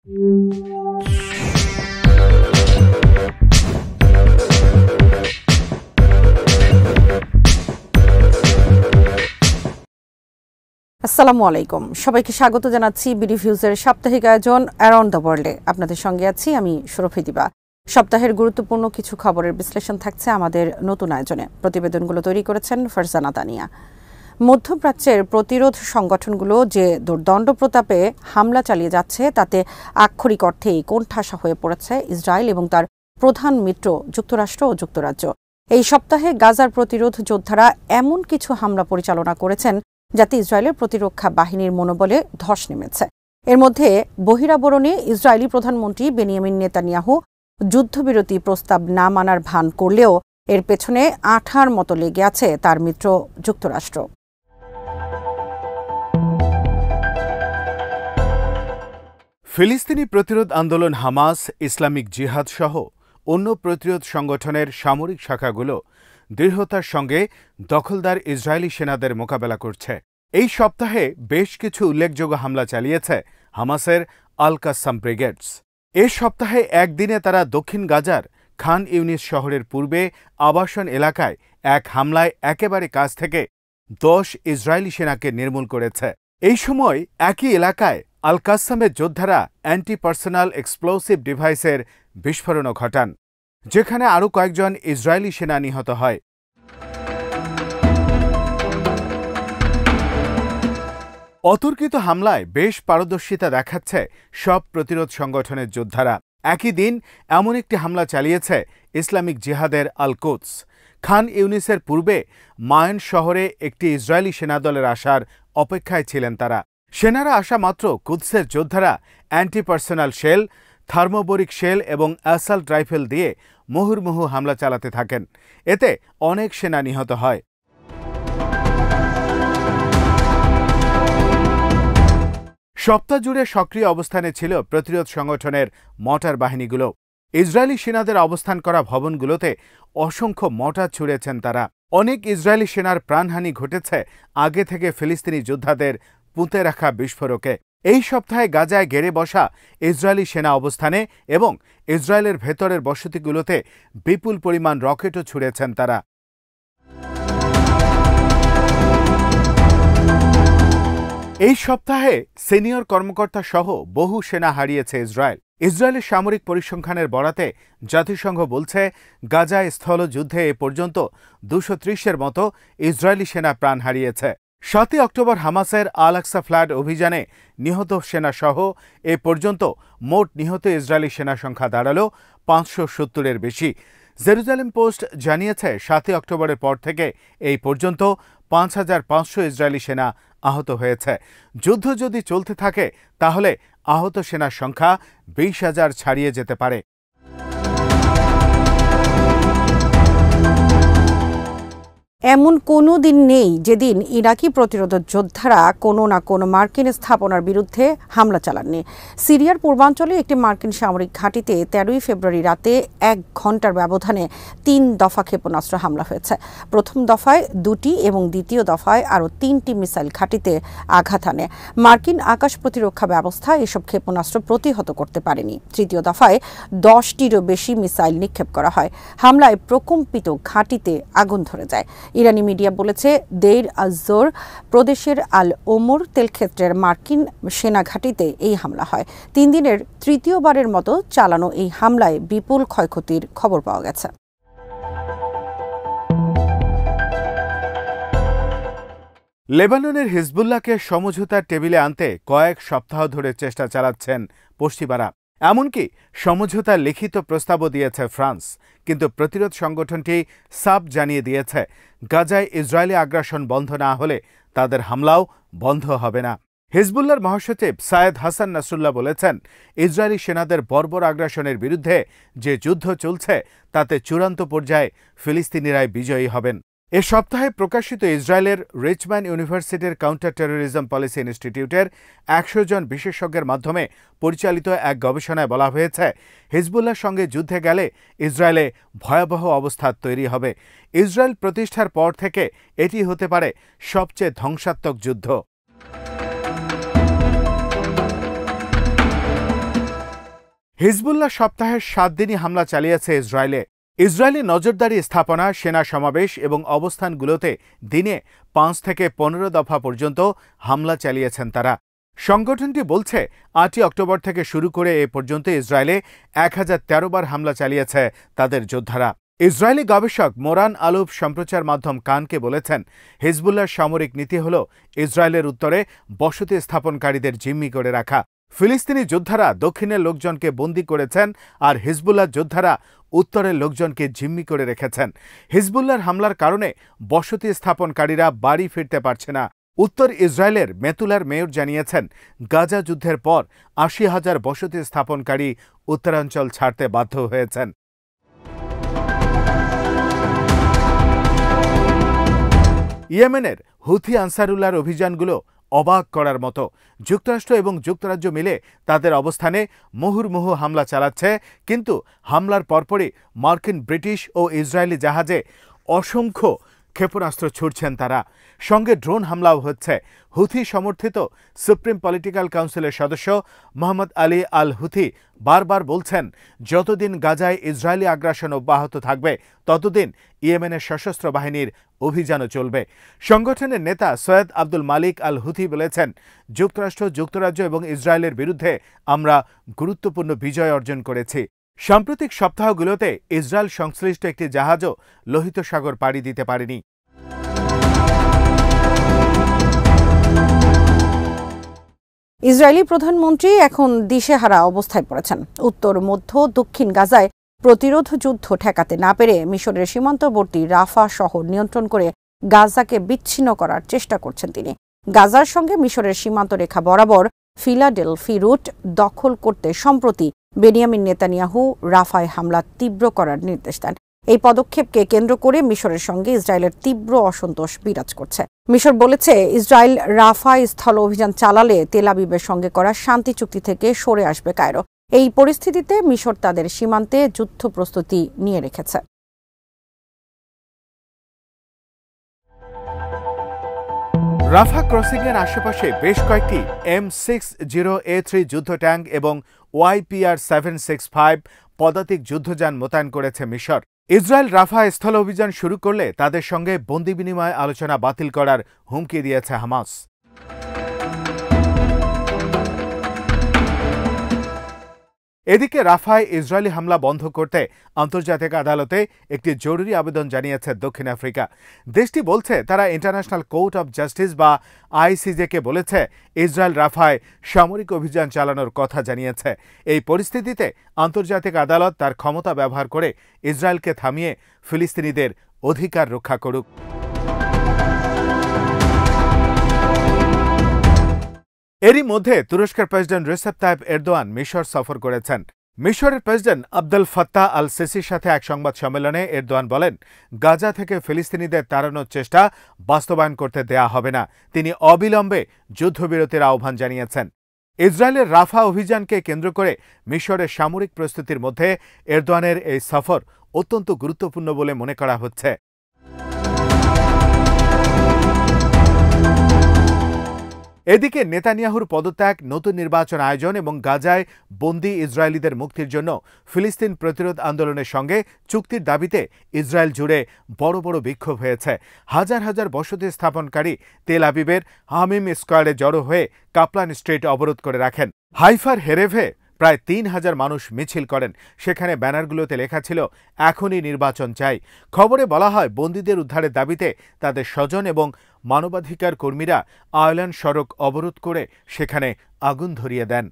আসসালামু আলাইকুম, সবাইকে স্বাগত জানাচ্ছি বিডি ভিউজের সাপ্তাহিক আয়োজন অ্যারাউন্ড দ্য ওয়ার্ল্ডে। আপনাদের সঙ্গে আছি আমি সুরভি দিবা। সপ্তাহের গুরুত্বপূর্ণ কিছু খবরের বিশ্লেষণ থাকছে আমাদের নতুন আয়োজনে। প্রতিবেদনগুলো তৈরি করেছেন ফারজানা তানিয়া। মধ্যপ্রাচ্যের প্রতিরোধ সংগঠনগুলো যে দুর্দণ্ড প্রতাপে হামলা চালিয়ে যাচ্ছে তাতে আক্ষরিক অর্থেই কোণঠাসা হয়ে পড়েছে ইসরায়েল এবং তার প্রধান মিত্র যুক্তরাষ্ট্র ও যুক্তরাজ্য। এই সপ্তাহে গাজার প্রতিরোধ যোদ্ধারা এমন কিছু হামলা পরিচালনা করেছেন যাতে ইসরায়েলের প্রতিরক্ষা বাহিনীর মনোবলে ধস নেমেছে। এর মধ্যে বহিরাবরণে ইসরায়েলি প্রধানমন্ত্রী বেনিয়ামিন নেতানিয়াহু যুদ্ধবিরতি প্রস্তাব না মানার ভান করলেও এর পেছনে আঠার মতো লেগে আছে তার মিত্র যুক্তরাষ্ট্র। ফিলিস্তিনি প্রতিরোধ আন্দোলন হামাস, ইসলামিক জিহাদ সহ অন্য প্রতিরোধ সংগঠনের সামরিক শাখাগুলো দৃঢ়তার সঙ্গে দখলদার ইসরায়েলি সেনাদের মোকাবেলা করছে। এই সপ্তাহে বেশ কিছু উল্লেখযোগ্য হামলা চালিয়েছে হামাসের আল কাসাম ব্রিগেডস। এ সপ্তাহে একদিনে তারা দক্ষিণ গাজার খান ইউনিস শহরের পূর্বে আবাসন এলাকায় এক হামলায় একেবারে কাছ থেকে 10 ইসরায়েলি সেনাকে নির্মূল করেছে। এই সময় একই এলাকায় আল কাসামের যোদ্ধারা অ্যান্টি পার্সোনাল এক্সপ্লোসিভ ডিভাইসের বিস্ফোরণও ঘটান, যেখানে আরও কয়েকজন ইসরায়েলি সেনা নিহত হয়। অতর্কিত হামলায় বেশ পারদর্শিতা দেখাচ্ছে সব প্রতিরোধ সংগঠনের যোদ্ধারা। একই দিন এমন একটি হামলা চালিয়েছে ইসলামিক জিহাদের আল কুদস। খান ইউনিসের পূর্বে মায়ন শহরে একটি ইসরায়েলি সেনাদলের আসার অপেক্ষায় ছিলেন তারা। সেনারা আসা মাত্র কুদসের যোদ্ধারা অ্যান্টি পার্সোনাল শেল, থার্মোবরিক শেল এবং অ্যাসাল্ট রাইফেল দিয়ে মুহুর্মুহু হামলা চালাতে থাকেন। এতে অনেক সেনা নিহত হয়। সপ্তাহ জুড়ে সক্রিয় অবস্থানে ছিল প্রতিরোধ সংগঠনের মর্টার বাহিনীগুলো। ইসরায়েলি সেনাদের অবস্থান করা ভবনগুলোতে অসংখ্য মর্টার ছুড়েছেন তারা। অনেক ইসরায়েলি সেনার প্রাণহানি ঘটেছে আগে থেকে ফিলিস্তিনি যোদ্ধাদের পুঁতে রাখা বিস্ফোরকে। এই সপ্তাহে গাজায় গেড়ে বসা ইসরায়েলি সেনা অবস্থানে এবং ইসরায়েলের ভেতরের বসতিগুলোতে বিপুল পরিমাণ রকেটও ছুড়েছেন তারা। এই সপ্তাহে সিনিয়র কর্মকর্তা সহ বহু সেনা হারিয়েছে ইসরায়েল। ইসরায়েলের সামরিক পরিসংখ্যানের বরাতে জাতিসংঘ বলছে, গাজায় স্থলযুদ্ধে এ পর্যন্ত 230-এর মতো ইসরায়েলি সেনা প্রাণ হারিয়েছে। 7 অক্টোবর হামাসের আল আকসা ফ্লাড অভিযানে নিহত সেনা সহ এ পর্যন্ত মোট নিহত ইসরায়েলি সেনা সংখ্যা দাঁড়াল 570-এর বেশি। জেরুজালেম পোস্ট জানিয়েছে 7 অক্টোবরের পর থেকে এই পর্যন্ত 5500 ইসরায়েলি সেনা আহত হয়েছে। যুদ্ধ যদি চলতে থাকে তাহলে আহত সেনার সংখ্যা 20,000 ছাড়িয়ে যেতে পারে। এমন কোনো দিন নেই যেদিন ইরাকি প্রতিরোধ যোদ্ধারা কোনো না কোনো মার্কিন স্থাপনার বিরুদ্ধে হামলা চালাননি। সিরিয়ার পূর্বাঞ্চলে একটি মার্কিন সামরিক ঘাঁটিতে 13 ফেব্রুয়ারি রাতে 1 ঘণ্টার ব্যবধানে 3 দফা ক্ষেপণাস্ত্র হামলা হয়েছে। প্রথম দফায় 2টি এবং দ্বিতীয় দফায় আরও 3টি মিসাইল ঘাঁটিতে আঘাত আনে। মার্কিন আকাশ প্রতিরক্ষা ব্যবস্থা এসব ক্ষেপণাস্ত্র প্রতিহত করতে পারেনি। তৃতীয় দফায় 10টিরও বেশি মিসাইল নিক্ষেপ করা হয়। হামলায় প্রকম্পিত ঘাঁটিতে আগুন ধরে যায়। ইরানি মিডিয়া বলেছে, দেইর আজ-জোর প্রদেশের আল ওমর তেলক্ষেত্রের মার্কিন সেনা ঘাঁটিতে এই হামলা হয়। 3 দিনের তৃতীয়বারের মতো চালানো এই হামলায় বিপুল ক্ষয়ক্ষতির খবর পাওয়া গেছে। লেবাননের হিজবুল্লাহকে সমঝোতার টেবিলে আনতে কয়েক সপ্তাহ ধরে চেষ্টা চালাচ্ছেন পশ্চিমারা। এমনকি সমঝোতার লিখিত প্রস্তাবও দিয়েছে ফ্রান্স। কিন্তু প্রতিরোধ সংগঠনটি সাফ জানিয়ে দিয়েছে, গাজায় ইসরায়েলি আগ্রাসন বন্ধ না হলে তাদের হামলাও বন্ধ হবে না। হিজবুল্লাহর মহাসচিব সায়েদ হাসান নাসরুল্লাহ বলেছেন, ইসরায়েলি সেনাদের বর্বর আগ্রাসনের বিরুদ্ধে যে যুদ্ধ চলছে তাতে চূড়ান্ত পর্যায়ে ফিলিস্তিনিরাই বিজয়ী হবেন। এ সপ্তাহে প্রকাশিত ইসরায়েলের রিচম্যান ইউনিভার্সিটির কাউন্টার টেরোরিজম পলিসি ইনস্টিটিউটের 100 জন বিশেষজ্ঞের মাধ্যমে পরিচালিত এক গবেষণায় বলা হয়েছে, হিজবুল্লাহর সঙ্গে যুদ্ধে গেলে ইসরায়েলে ভয়াবহ অবস্থা তৈরি হবে। ইসরায়েল প্রতিষ্ঠার পর থেকে এটি হতে পারে সবচেয়ে ধ্বংসাত্মক যুদ্ধ। হিজবুল্লাহ সপ্তাহের 7 দিনই হামলা চালিয়েছে ইসরায়েলে। ইসরায়েলি নজরদারি স্থাপনা, সেনা সমাবেশ এবং অবস্থানগুলোতে দিনে 5 থেকে 15 দফা পর্যন্ত হামলা চালিয়েছেন তারা। সংগঠনটি বলছে 8 অক্টোবর থেকে শুরু করে এ পর্যন্ত ইসরায়েলে 1013 বার হামলা চালিয়েছে তাদের যোদ্ধারা। ইসরায়েলি গবেষক মোরান আলুফ সম্প্রচার মাধ্যম কানকে বলেছেন, হিজবুল্লাহর সামরিক নীতি হল ইসরায়েলের উত্তরে বসতি স্থাপনকারীদের জিম্মি করে রাখা। ফিলিস্তিনি যোদ্ধারা দক্ষিণের লোকজনকে বন্দী করেছেন আর হিজবুল্লাহ যোদ্ধারা উত্তরের লোকজনকে জিম্মি করে রেখেছেন। হিজবুল্লাহর হামলার কারণে বসতি স্থাপনকারীরা বাড়ি ফিরতে পারছে না। উত্তর ইসরায়েলের মেতুলার মেয়র জানিয়েছেন, গাজা যুদ্ধের পর 80,000 বসতি স্থাপনকারী উত্তরাঞ্চল ছাড়তে বাধ্য হয়েছেন। ইয়েমেনের হুথি আনসারুল্লাহর অভিযানগুলো অবাক করার মতো। যুক্তরাষ্ট্র এবং যুক্তরাজ্য মিলে তাদের অবস্থানে মুহুর্মুহু হামলা চালাচ্ছে, কিন্তু হামলার পরপরই মার্কিন, ব্রিটিশ ও ইসরায়েলি জাহাজে অসংখ্য ক্ষেপণাস্ত্র ছুড়ছেন তারা। সঙ্গে ড্রোন হামলাও হচ্ছে। হুথি সমর্থিত সুপ্রিম পলিটিক্যাল কাউন্সিলের সদস্য মোহাম্মদ আলী আল হুথি বারবার বলছেন, যতদিন গাজায় ইসরায়েলি আগ্রাসন অব্যাহত থাকবে ততদিন ইয়েমেনের সশস্ত্র বাহিনীর অভিযানও চলবে। সংগঠনের নেতা সৈয়দ আব্দুল মালিক আল হুথি বলেছেন, যুক্তরাষ্ট্র, যুক্তরাজ্য এবং ইসরায়েলের বিরুদ্ধে আমরা গুরুত্বপূর্ণ বিজয় অর্জন করেছি। সাম্প্রতিক সপ্তাহগুলোতে ইসরায়েল সংশ্লিষ্ট একটি জাহাজও লোহিত সাগর পাড়ি দিতে পারেনি। ইসরায়েলি প্রধানমন্ত্রী এখন দিশেহারা অবস্থায় পড়েছেন। উত্তর, মধ্য, দক্ষিণ গাজায় প্রতিরোধ যুদ্ধ ঠেকাতে না পেরে মিশরের সীমান্তবর্তী রাফা শহর নিয়ন্ত্রণ করে গাজাকে বিচ্ছিন্ন করার চেষ্টা করছেন তিনি। গাজার সঙ্গে মিশরের সীমান্ত রেখা বরাবর ফিলাডেলফি রুট দখল করতে সম্প্রতি বেনিয়ামিন নেতানিয়াহু রাফায় হামলা তীব্র করার নির্দেশ দেন। এই পদক্ষেপকে কেন্দ্র করে মিশরের সঙ্গে ইসরায়েলের তীব্র অসন্তোষ বিরাজ করছে। মিশর বলেছে, ইসরায়েল রাফায় স্থল অভিযান চালালে তেল আবিবের সঙ্গে করা শান্তি চুক্তি থেকে সরে আসবে কায়রো। এই পরিস্থিতিতে মিশর তাদের সীমান্তে যুদ্ধ প্রস্তুতি নিয়ে রেখেছে। রাফা ক্রসিংয়ের আশেপাশে বেশ কয়েকটি M60A3 যুদ্ধ ট্যাঙ্ক এবং YPR-765 পদাতিক যুদ্ধযান মোতায়েন করেছে মিশর। ইসরায়েল রাফা স্থল অভিযান শুরু করলে তাদের সঙ্গে বন্দি বিনিময় আলোচনা বাতিল করার হুমকি দিয়েছে হামাস। এদিকে রাফায় ইসরায়েলি হামলা বন্ধ করতে আন্তর্জাতিক আদালতে একটি জরুরি আবেদন জানিয়েছে দক্ষিণ আফ্রিকা। দেশটি বলছে, তারা ইন্টারন্যাশনাল কোর্ট অব জাস্টিস বা ICJ-কে বলেছে ইসরায়েল রাফায় সামরিক অভিযান চালানোর কথা জানিয়েছে। এই পরিস্থিতিতে আন্তর্জাতিক আদালত তার ক্ষমতা ব্যবহার করে ইসরায়েলকে থামিয়ে ফিলিস্তিনিদের অধিকার রক্ষা করুক। এরই মধ্যে তুরস্কের প্রেসিডেন্ট রিসেপ তাইপ এরদোয়ান মিশর সফর করেছেন। মিশরের প্রেসিডেন্ট আবদেল ফাত্তাহ আল সিসির সাথে এক সংবাদ সম্মেলনে এরদোয়ান বলেন, গাজা থেকে ফিলিস্তিনিদের তাড়ানোর চেষ্টা বাস্তবায়ন করতে দেয়া হবে না। তিনি অবিলম্বে যুদ্ধবিরতির আহ্বান জানিয়েছেন। ইসরায়েলের রাফা অভিযানকে কেন্দ্র করে মিশরের সামরিক প্রস্তুতির মধ্যে এরদোয়ানের এই সফর অত্যন্ত গুরুত্বপূর্ণ বলে মনে করা হচ্ছে। এদিকে নেতানিয়াহুর পদত্যাগ, নতুন নির্বাচন আয়োজন এবং গাজায় বন্দী ইসরায়েলিদের মুক্তির জন্য ফিলিস্তিন প্রতিরোধ আন্দোলনের সঙ্গে চুক্তির দাবিতে ইসরায়েল জুড়ে বড় বড় বিক্ষোভ হয়েছে। হাজার হাজার বসতি স্থাপনকারী তেল আবিবের হামিম স্কোয়ারে জড়ো হয়ে কাপলান স্ট্রিট অবরোধ করে রাখেন। হাইফার হেরেভে প্রায় 3,000 মানুষ মিছিল করেন। সেখানে ব্যানারগুলোতে লেখা ছিল, এখনই নির্বাচন চাই। খবরে বলা হয়, বন্দীদের উদ্ধারের দাবিতে তাদের স্বজন এবং মানবাধিকার কর্মীরা আয়লান সড়ক অবরোধ করে সেখানে আগুন ধরিয়ে দেন।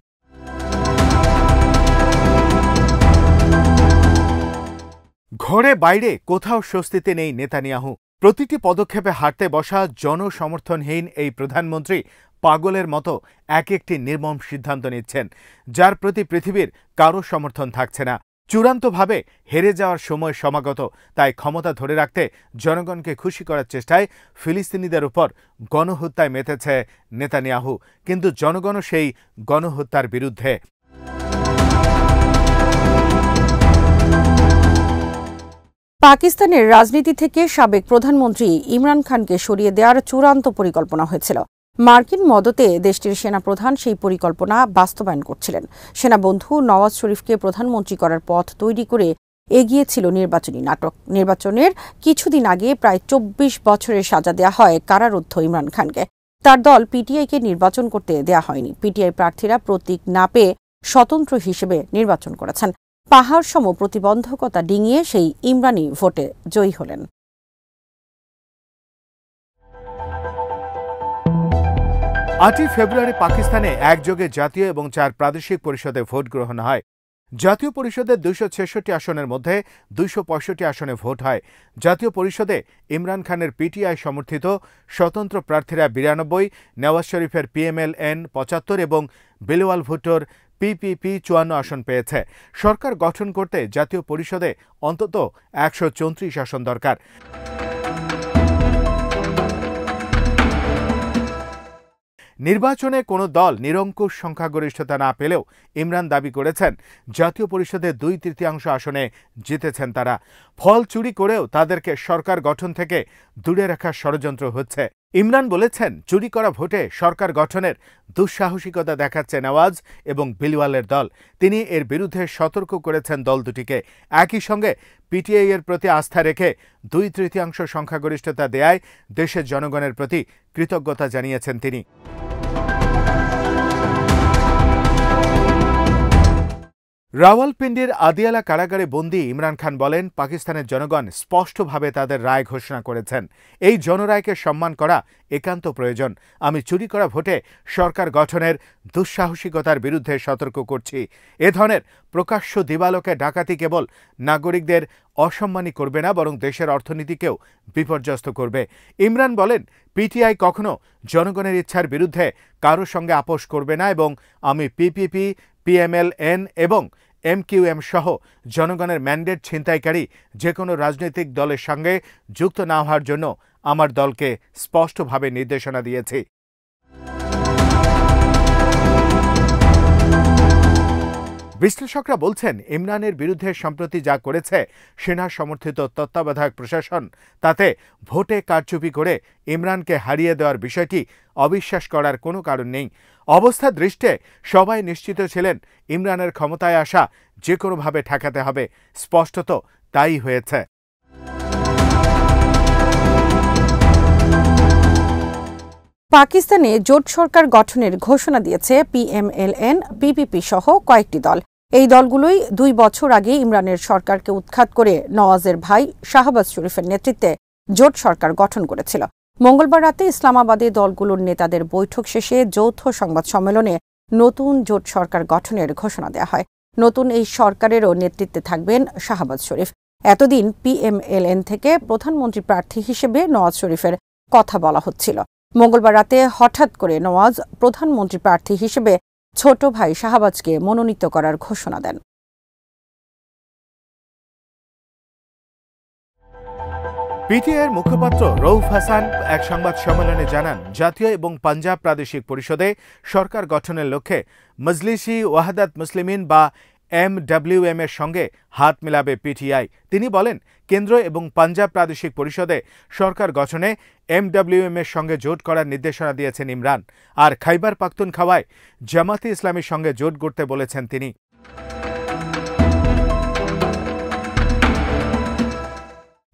ঘরে বাইরে কোথাও স্বস্তিতে নেই নেতানিয়াহু। প্রতিটি পদক্ষেপে হাঁটতে বসা জনসমর্থনহীন এই প্রধানমন্ত্রী পাগলের মতো এক একটি নির্মম সিদ্ধান্ত নিচ্ছেন, যার প্রতি পৃথিবীর কারো সমর্থন থাকছে না। চূড়ান্তভাবে হেরে যাওয়ার সময় সমাগত, তাই ক্ষমতা ধরে রাখতে জনগণকে খুশি করার চেষ্টায় ফিলিস্তিনিদের উপর গণহত্যায় মেতেছে নেতানিয়াহু, কিন্তু জনগণও সেই গণহত্যার বিরুদ্ধে। পাকিস্তানের রাজনীতি থেকে সাবেক প্রধানমন্ত্রী ইমরান খানকে সরিয়ে দেওয়ার চূড়ান্ত পরিকল্পনা হয়েছিল। মার্কিন মদতে দেশটির সেনাপ্রধান সেই পরিকল্পনা বাস্তবায়ন করছিলেন। সেনাবন্ধু নওয়াজ শরীফকে প্রধানমন্ত্রী করার পথ তৈরি করে এগিয়েছিল নির্বাচনী নাটক। নির্বাচনের কিছুদিন আগে প্রায় ২৪ বছরের সাজা দেওয়া হয় কারারুদ্ধ ইমরান খানকে। তার দল পিটিআইকে নির্বাচন করতে দেয়া হয়নি। পিটিআই প্রার্থীরা প্রতীক না পেয়ে স্বতন্ত্র হিসেবে নির্বাচন করেছেন। পাহাড়সম প্রতিবন্ধকতা ডিঙিয়ে সেই ইমরানই ভোটে জয়ী হলেন। ৮ই ফেব্রুয়ারি পাকিস্তানে একযোগে জাতীয় এবং ৪ প্রাদেশিক পরিষদে ভোট গ্রহণ হয়। জাতীয় পরিষদের ২৬৬ আসনের মধ্যে ২৬৫ আসনে ভোট হয়। জাতীয় পরিষদে ইমরান খানের পিটিআই সমর্থিত স্বতন্ত্র প্রার্থীরা ৯২, নওয়াজ শরীফের পিএমএল-এন ৭৫ এবং বিলওয়াল ভুট্টোর পিপিপি ৫৪ আসন পেয়েছে। সরকার গঠন করতে জাতীয় পরিষদে অন্তত ১৩৪ আসন দরকার। নির্বাচনে কোনো দল নিরঙ্কুশ সংখ্যাগরিষ্ঠতা না পেলেও ইমরান দাবি করেছেন জাতীয় পরিষদের ২/৩ আসনে জিতেছেন তারা। ফল চুরি করেও তাদেরকে সরকার গঠন থেকে দূরে রাখার ষড়যন্ত্র হচ্ছে। ইমরান বলেছেন, চুরি করা ভোটে সরকার গঠনের দুঃসাহসিকতা দেখাচ্ছে নওয়াজ এবং বিলওয়ালের দল। তিনি এর বিরুদ্ধে সতর্ক করেছেন দল দুটিকে। একই সঙ্গে পিটিআই এর প্রতি আস্থা রেখে ২/৩ সংখ্যাগরিষ্ঠতা দেয়ায় দেশের জনগণের প্রতি কৃতজ্ঞতা জানিয়েছেন তিনি। রাওয়ালপিন্ডির আদিয়ালা কারাগারে বন্দী ইমরান খান বলেন, পাকিস্তানের জনগণ স্পষ্টভাবে তাদের রায় ঘোষণা করেছেন। এই জনরায়কে সম্মান করা একান্ত প্রয়োজন। আমি চুরি করা ভোটে সরকার গঠনের দুঃসাহসিকতার বিরুদ্ধে সতর্ক করছি। এ ধরনের প্রকাশ্য দিবালোকে ডাকাতি কেবল নাগরিকদের অসম্মানী করবে না, বরং দেশের অর্থনীতিকেও বিপর্যস্ত করবে। ইমরান বলেন, পিটিআই কখনো জনগণের ইচ্ছার বিরুদ্ধে কারো সঙ্গে আপোষ করবে না এবং আমি পিপিপি, পিএমএল-এন এবং এমকিউএম সহ জনগণের ম্যান্ডেট ছিনতাইকারী যে কোনো রাজনৈতিক দলের সঙ্গে যুক্ত না হওয়ার জন্য আমার দলকে স্পষ্টভাবে নির্দেশনা দিয়েছি। বিশ্লেষকরা বলছেন, ইমরানের বিরুদ্ধে সম্প্রতি যা করেছে সেনা সমর্থিত তত্ত্বাবধায়ক প্রশাসন, তাতে ভোটে কারচুপি করে ইমরানকে হারিয়ে দেওয়ার বিষয়টি অবিশ্বাস করার কোনো কারণ নেই। অবস্থা দৃষ্টে সবাই নিশ্চিত ছিলেন ইমরানের ক্ষমতায় আসা যে কোনোভাবে ঠেকাতে হবে। স্পষ্টত তাই হয়েছে। পাকিস্তানে জোট সরকার গঠনের ঘোষণা দিয়েছে পিএমএল-এন, পিপিপি সহ কয়েকটি দল। এই দলগুলোই ২ বছর আগে ইমরানের সরকারকে উৎখাত করে নওয়াজের ভাই শাহবাজ শরীফের নেতৃত্বে জোট সরকার গঠন করেছিল। মঙ্গলবার রাতে ইসলামাবাদে দলগুলোর নেতাদের বৈঠক শেষে যৌথ সংবাদ সম্মেলনে নতুন জোট সরকার গঠনের ঘোষণা দেওয়া হয়। নতুন এই সরকারেরও নেতৃত্বে থাকবেন শাহবাজ শরীফ। এতদিন পিএমএল-এন থেকে প্রধানমন্ত্রী প্রার্থী হিসেবে নওয়াজ শরীফের কথা বলা হচ্ছিল। মঙ্গলবার রাতে হঠাৎ করে নওয়াজ প্রধানমন্ত্রী প্রার্থী হিসেবে ছোট ভাই শাহবাজকে মনোনীত করার ঘোষণা দেন। পিটিআইয়ের মুখপাত্র রউফ হাসান এক সংবাদ সম্মেলনে জানান, জাতীয় এবং পাঞ্জাব প্রাদেশিক পরিষদে সরকার গঠনের লক্ষ্যে মজলিসি ওয়াহাদাত মুসলিমিন বা এমডব্লিউএম এর সঙ্গে হাত মিলাবে পিটিআই। তিনি বলেন, কেন্দ্র এবং পাঞ্জাব প্রাদেশিক পরিষদে সরকার গঠনে এমডব্লিউএম এর সঙ্গে জোট করার নির্দেশনা দিয়েছেন ইমরান। আর খাইবার পাখতুনখাওয়ায় জামাতে ইসলামীর সঙ্গে জোট গড়তে বলেছেন তিনি।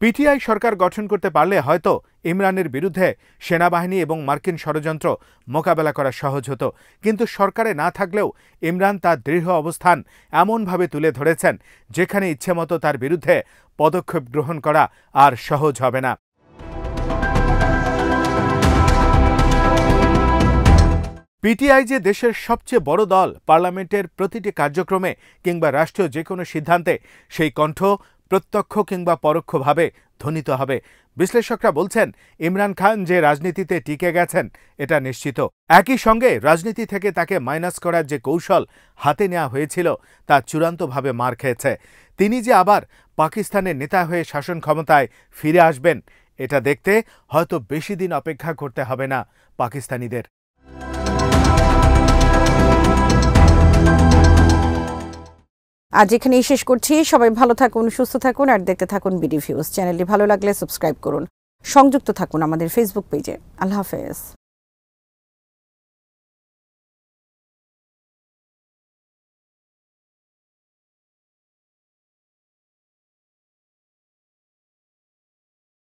পিটিআই সরকার গঠন করতে পারলে হয়তো ইমরানের বিরুদ্ধে সেনাবাহিনী এবং মার্কিন ষড়যন্ত্র মোকাবেলা করা সহজ হতো। কিন্তু সরকারে না থাকলেও ইমরান তার দৃঢ় অবস্থান এমনভাবে তুলে ধরেছেন যেখানে ইচ্ছেমতো তার বিরুদ্ধে পদক্ষেপ গ্রহণ করা আর সহজ হবে না। পিটিআই যে দেশের সবচেয়ে বড় দল, পার্লামেন্টের প্রতিটি কার্যক্রমে কিংবা রাষ্ট্রীয় যে কোনো সিদ্ধান্তে সেই কণ্ঠ প্রত্যক্ষ কিংবা পরোক্ষভাবে ধ্বনিত হবে। বিশ্লেষকরা বলছেন, ইমরান খান যে রাজনীতিতে টিকে গেছেন এটা নিশ্চিত। একই সঙ্গে রাজনীতি থেকে তাকে মাইনাস করার যে কৌশল হাতে নেওয়া হয়েছিল তা চূড়ান্তভাবে মার খেয়েছে। তিনি যে আবার পাকিস্তানের নেতা হয়ে শাসন ক্ষমতায় ফিরে আসবেন এটা দেখতে হয়তো বেশি দিন অপেক্ষা করতে হবে না পাকিস্তানিদের। আজ এখানেই শেষ করছি। সবাই ভালো থাকুন, সুস্থ থাকুন আর দেখতে থাকুন বিডি ভিউজ। চ্যানেলটি ভালো লাগলে সাবস্ক্রাইব করুন। সংযুক্ত থাকুন আমাদের ফেসবুক পেজে। আল্লাহ হাফেজ।